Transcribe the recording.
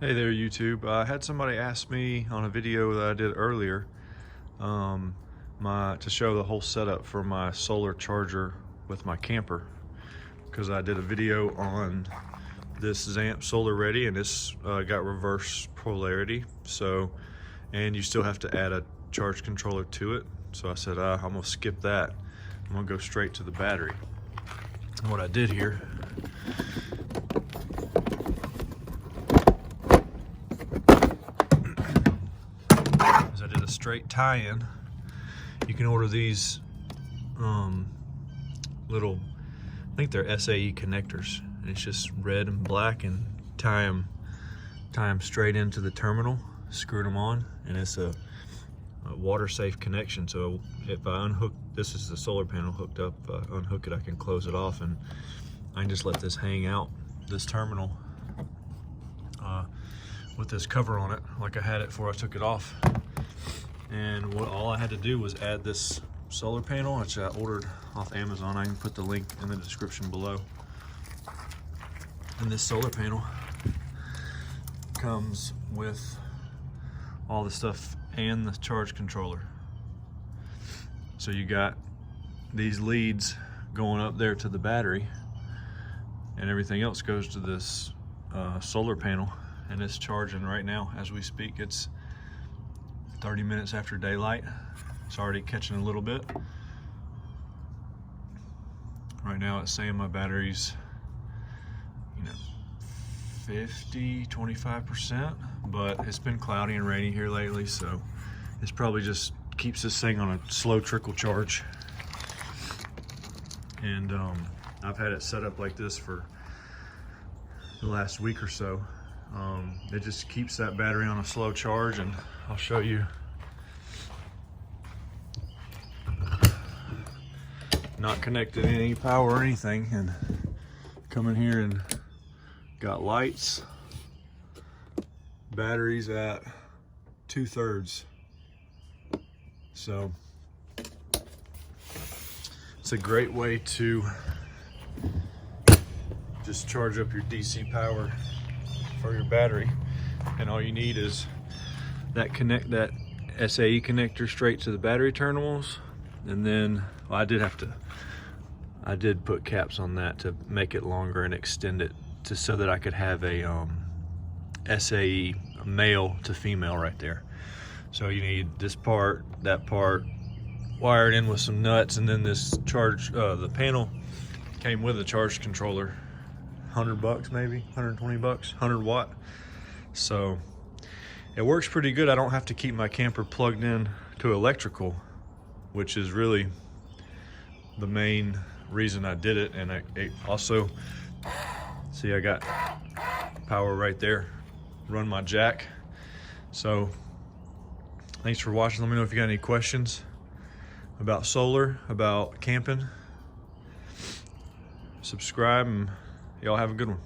Hey there, YouTube. I had somebody ask me on a video that I did earlier to show the whole setup for my solar charger with my camper, because I did a video on this Zamp Solar Ready, and this got reverse polarity, and you still have to add a charge controller to it. So I said I'm gonna skip that. I'm gonna go straight to the battery. And what I did here is I did a straight tie-in. You can order these little, I think they're SAE connectors, and it's just red and black, and tie them straight into the terminal, screw them on, and it's a water safe connection. So if I unhook, this is the solar panel hooked up, if I unhook it, I can close it off, and I can just let this hang out, this terminal, with this cover on it, like I had it before I took it off. And all I had to do was add this solar panel, which I ordered off Amazon. I can put the link in the description below. And this solar panel comes with all the stuff and the charge controller. So you got these leads going up there to the battery, and everything else goes to this solar panel, and it's charging right now as we speak. It's 30 minutes after daylight. It's already catching a little bit. Right now it's saying my battery's 25%, but it's been cloudy and rainy here lately, so it's probably just keeps this thing on a slow trickle charge. And I've had it set up like this for the last week or so. It just keeps that battery on a slow charge, and I'll show you. Not connected to any power or anything, and come in here and got lights, batteries at 2/3. So it's a great way to just charge up your DC power for your battery. And all you need is that SAE connector straight to the battery terminals. And then, well, I did put caps on that to make it longer and extend it so that I could have a SAE male to female right there. So you need this part, that part, wired in with some nuts, and then this charge, the panel came with a charge controller. $100 maybe, 120 bucks, 100 watt. So it works pretty good. I don't have to keep my camper plugged in to electrical, which is really the main reason I did it. And it also, see, I got power right there, run my jack. So thanks for watching. Let me know if you got any questions about solar, about camping. Subscribe, and y'all have a good one.